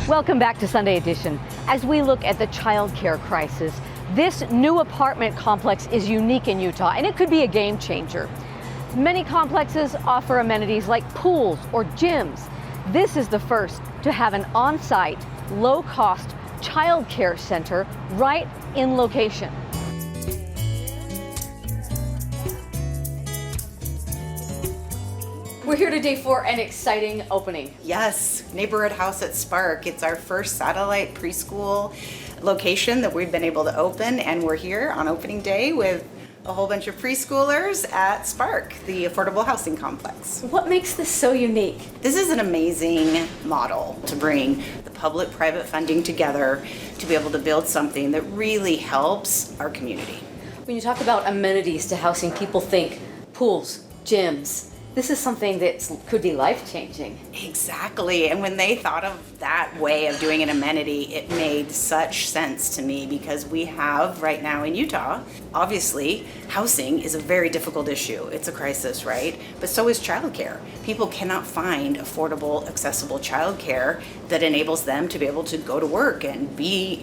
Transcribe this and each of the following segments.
Welcome back to Sunday Edition. As we look at the child care crisis, this new apartment complex is unique in Utah, and it could be a game changer. Many complexes offer amenities like pools or gyms. This is the first to have an on-site, low-cost child care center right in location. We're here today for an exciting opening. Yes, Neighborhood House at Spark. It's our first satellite preschool location that we've been able to open, and we're here on opening day with a whole bunch of preschoolers at Spark, the affordable housing complex. What makes this so unique? This is an amazing model to bring the public-private funding together to be able to build something that really helps our community. When you talk about amenities to housing, people think pools, gyms. This is something that could be life-changing. Exactly, and when they thought of that way of doing an amenity, it made such sense to me because we have right now in Utah, obviously, housing is a very difficult issue. It's a crisis, right? But so is childcare. People cannot find affordable, accessible childcare that enables them to be able to go to work and be,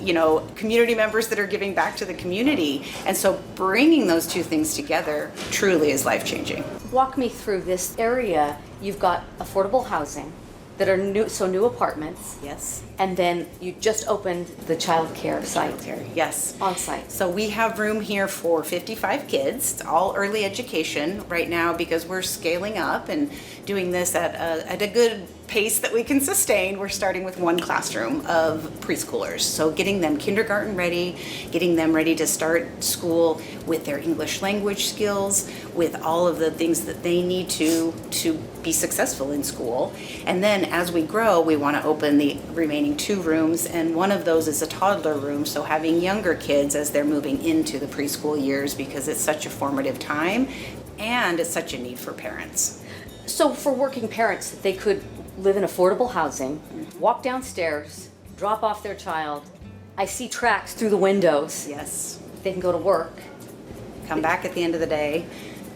community members that are giving back to the community. And so bringing those two things together truly is life-changing. Walk me through this area. You've got affordable housing that are new apartments. Yes. And then you just opened the child care site. Yes. On site. So we have room here for 55 kids. It's all early education right now because we're scaling up and doing this at a good pace that we can sustain. We're starting with one classroom of preschoolers. So getting them kindergarten ready, getting them ready to start school with their English language skills, with all of the things that they need to be successful in school. And then as we grow, we want to open the remaining 2 rooms, and one of those is a toddler room, so having younger kids as they're moving into the preschool years because it's such a formative time and it's such a need for parents. So for working parents, they could live in affordable housing, walk downstairs, drop off their child. I see tracks through the windows. Yes. They can go to work. Come back at the end of the day,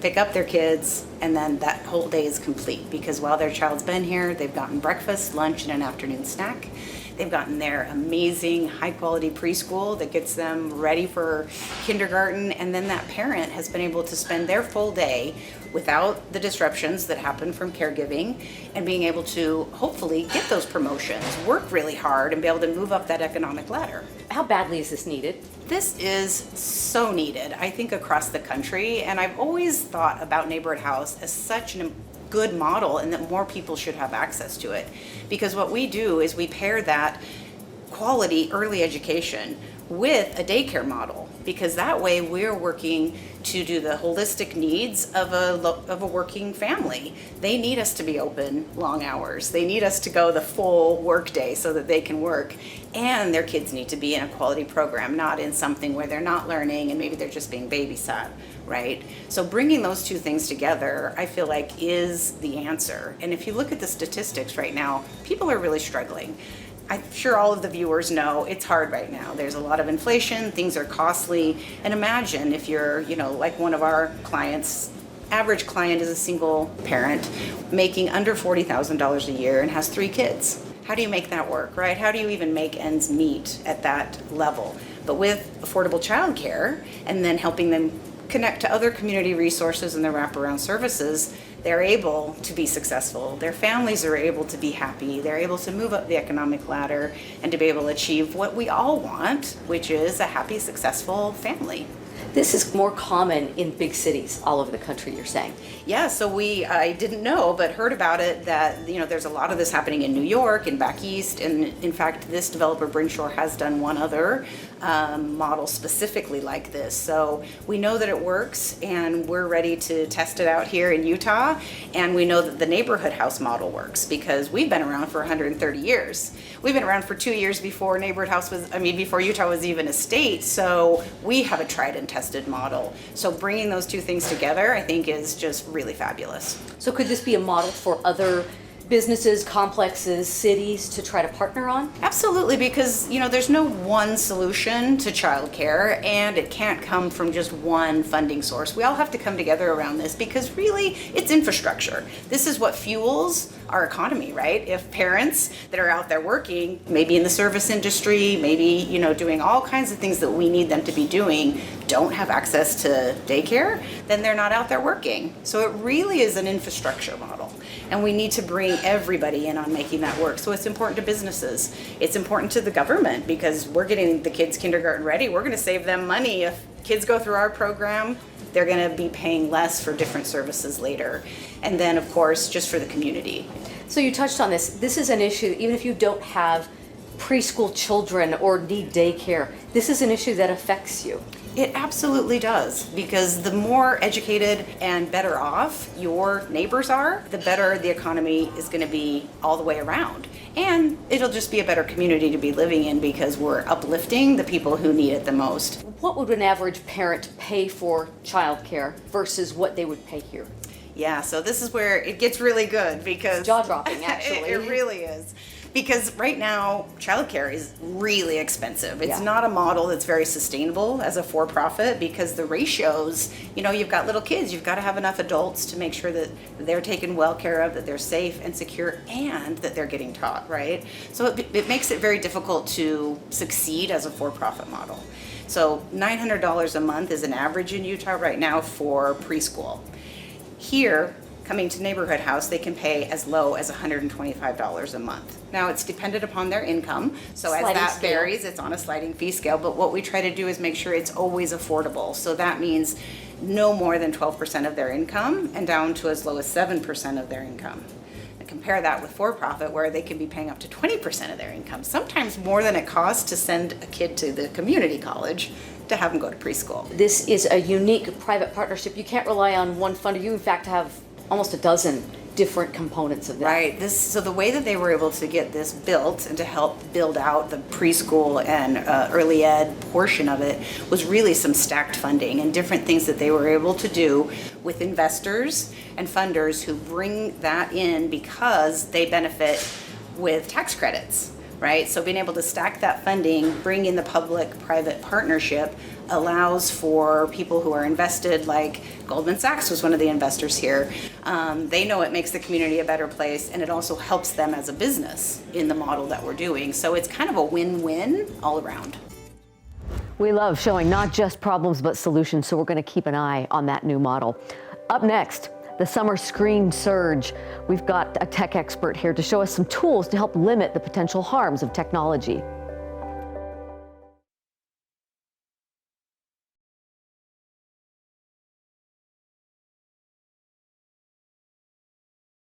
pick up their kids, and then that whole day is complete because while their child's been here, they've gotten breakfast, lunch, and an afternoon snack. They've gotten their amazing high-quality preschool that gets them ready for kindergarten, and then that parent has been able to spend their full day without the disruptions that happen from caregiving and being able to hopefully get those promotions, work really hard, and be able to move up that economic ladder. How badly is this needed? This is so needed, I think, across the country, and I've always thought about Neighborhood House as such a good model and that more people should have access to it. Because what we do is we pair that quality early education with a daycare model, because that way we're working to do the holistic needs of a working family. They need us to be open long hours. They need us to go the full work day so that they can work. And their kids need to be in a quality program, not in something where they're not learning and maybe they're just being babysat, right? So bringing those two things together, I feel like is the answer. And if you look at the statistics right now, people are really struggling. I'm sure all of the viewers know it's hard right now. There's a lot of inflation, things are costly, and imagine if you're, like one of our clients, average client is a single parent making under $40,000 a year and has 3 kids. How do you make that work, right? How do you even make ends meet at that level? But with affordable childcare and then helping them connect to other community resources and their wraparound services, they're able to be successful. Their families are able to be happy. They're able to move up the economic ladder and to be able to achieve what we all want, which is a happy, successful family. This is more common in big cities all over the country, you're saying? Yeah, so I didn't know, but heard about it that, there's a lot of this happening in New York and back east. And in fact, this developer, Brinshore, has done one other model specifically like this. So we know that it works and we're ready to test it out here in Utah. And we know that the neighborhood house model works because we've been around for 130 years. We've been around for 2 years before before Utah was even a state. So we have a tried and tested model. So bringing those two things together, I think, is just really fabulous. So could this be a model for other businesses, complexes, cities to try to partner on? Absolutely, because there's no one solution to childcare, and it can't come from just one funding source. We all have to come together around this because really it's infrastructure. This is what fuels our economy, right? If parents that are out there working, maybe in the service industry, maybe doing all kinds of things that we need them to be doing, don't have access to daycare, then they're not out there working. So it really is an infrastructure model, and we need to bring everybody in on making that work. So it's important to businesses. It's important to the government because we're getting the kids kindergarten ready. We're going to save them money. If kids go through our program, they're going to be paying less for different services later. And then, of course, just for the community. So you touched on this. This is an issue, even if you don't have preschool children or need daycare, this is an issue that affects you. It absolutely does, because the more educated and better off your neighbors are, the better the economy is going to be all the way around. And it'll just be a better community to be living in because we're uplifting the people who need it the most. What would an average parent pay for childcare versus what they would pay here? Yeah, so this is where it gets really good because it's jaw-dropping, actually. It really is. Because right now, childcare is really expensive. It's not a model that's very sustainable as a for-profit because the ratios, you've got little kids, you've got to have enough adults to make sure that they're taken well care of, that they're safe and secure, and that they're getting taught, right? So it makes it very difficult to succeed as a for-profit model. So $900 a month is an average in Utah right now for preschool. Here, coming to Neighborhood House, they can pay as low as $125 a month. Now, it's dependent upon their income, so as that varies, it's on a sliding fee scale, but what we try to do is make sure it's always affordable. So that means no more than 12% of their income and down to as low as 7% of their income. And compare that with for-profit, where they can be paying up to 20% of their income, sometimes more than it costs to send a kid to the community college to have them go to preschool. This is a unique private partnership. You can't rely on one funder. You, in fact, have almost a dozen different components of that. Right. So the way that they were able to get this built and to help build out the preschool and early ed portion of it was really some stacked funding and different things that they were able to do with investors and funders who bring that in because they benefit with tax credits. Right? So being able to stack that funding, bring in the public-private partnership allows for people who are invested, like Goldman Sachs was one of the investors here. They know it makes the community a better place, and it also helps them as a business in the model that we're doing. So it's kind of a win-win all around. We love showing not just problems but solutions, so we're going to keep an eye on that new model. Up next, the summer screen surge. We've got a tech expert here to show us some tools to help limit the potential harms of technology.